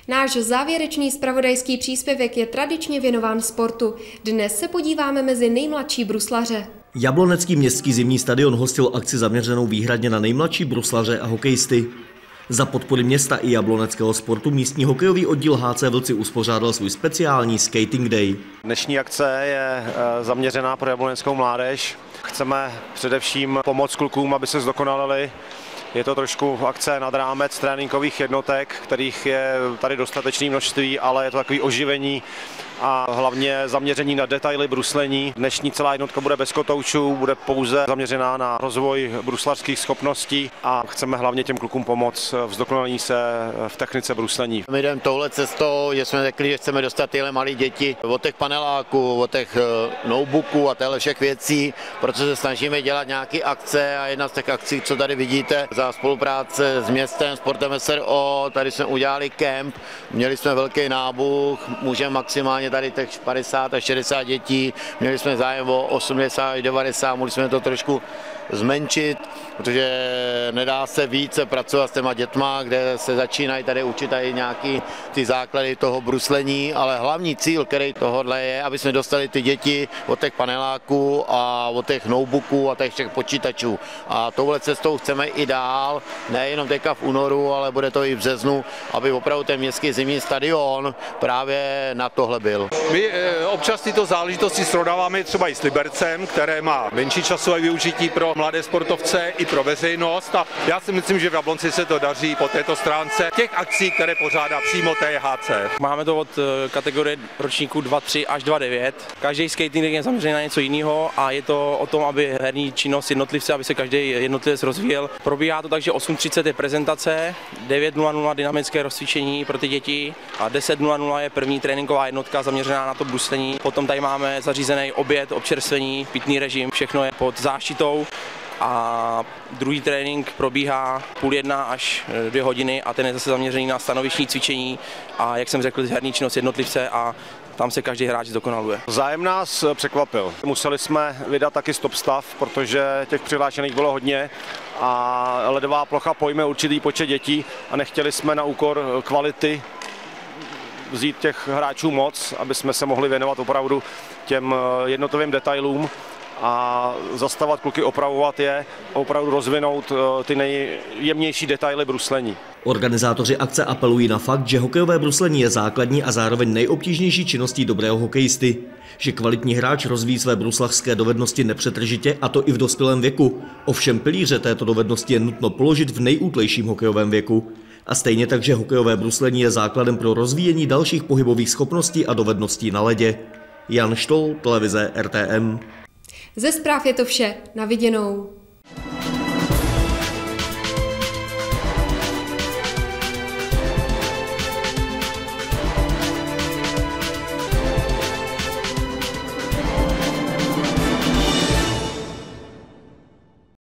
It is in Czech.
Náš závěrečný zpravodajský příspěvek je tradičně věnován sportu. Dnes se podíváme mezi nejmladší bruslaře. Jablonecký městský zimní stadion hostil akci zaměřenou výhradně na nejmladší bruslaře a hokejisty. Za podpory města i jabloneckého sportu místní hokejový oddíl HC Vlci uspořádal svůj speciální Skating Day. Dnešní akce je zaměřená pro jabloneckou mládež. Chceme především pomoct klukům, aby se zdokonalili. Je to trošku akce nad rámec tréninkových jednotek, kterých je tady dostatečné množství, ale je to takové oživení a hlavně zaměření na detaily bruslení. Dnešní celá jednotka bude bez kotoučů, bude pouze zaměřená na rozvoj bruslařských schopností a chceme hlavně těm klukům pomoct v zdokonalení se v technice bruslení. My jdeme touhle cestou, že jsme řekli, že chceme dostat tyhle malé děti od těch paneláků, od těch notebooků a těchto všech věcí, protože se snažíme dělat nějaké akce a jedna z těch akcí, co tady vidíte, za spolupráce s městem, sportem SRO, tady jsme udělali kemp, měli jsme velký nábuch, můžeme maximálně tady těch 50 až 60 dětí, měli jsme zájem o 80 až 90, mohli jsme to trošku zmenšit, protože nedá se více pracovat s těma dětma, kde se začínají tady učit tady nějaký ty základy toho bruslení, ale hlavní cíl, který tohodle je, aby jsme dostali ty děti od těch paneláků a od těch notebooků a těch počítačů. A touhle cestou chceme i dál, nejenom teďka v únoru, ale bude to i v březnu, aby opravdu ten městský zimní stadion právě na tohle byl. My občas tyto záležitosti srovnáváme třeba i s Libercem, které má menší časové využití pro mladé sportovce i pro veřejnost a já si myslím, že v Jablonci se to daří po této stránce těch akcí, které pořádá přímo THC. Máme to od kategorie ročníků 2.3 až 2.9. Každý skating je zaměřený na něco jiného a je to o tom, aby herní činnost jednotlivce, aby se každý jednotlivec rozvíjel. Probíhá to tak, že 8.30 je prezentace, 9.00 dynamické rozcvičení pro ty děti a 10.00 je první tréninková jednotka zaměřená na to bruslení. Potom tady máme zařízený oběd, občerstvení, pitný režim, všechno je pod záštitou. A druhý trénink probíhá 12:30 až 2 hodiny a ten je zase zaměřený na stanoviční cvičení a jak jsem řekl, herní činnost jednotlivce a tam se každý hráč zdokonaluje. Zájem nás překvapil. Museli jsme vydat taky stop stav, protože těch přihlášených bylo hodně a ledová plocha pojme určitý počet dětí a nechtěli jsme na úkor kvality vzít těch hráčů moc, aby jsme se mohli věnovat opravdu těm jednotlivým detailům a zastavovat kluky, opravovat je, opravdu rozvinout ty nejjemnější detaily bruslení. Organizátoři akce apelují na fakt, že hokejové bruslení je základní a zároveň nejobtížnější činností dobrého hokejisty. Že kvalitní hráč rozvíjí své bruslařské dovednosti nepřetržitě, a to i v dospělém věku. Ovšem pilíře této dovednosti je nutno položit v nejútlejším hokejovém věku. A stejně tak, že hokejové bruslení je základem pro rozvíjení dalších pohybových schopností a dovedností na ledě. Jan Štol, televize RTM. Ze zpráv je to vše. Na viděnou.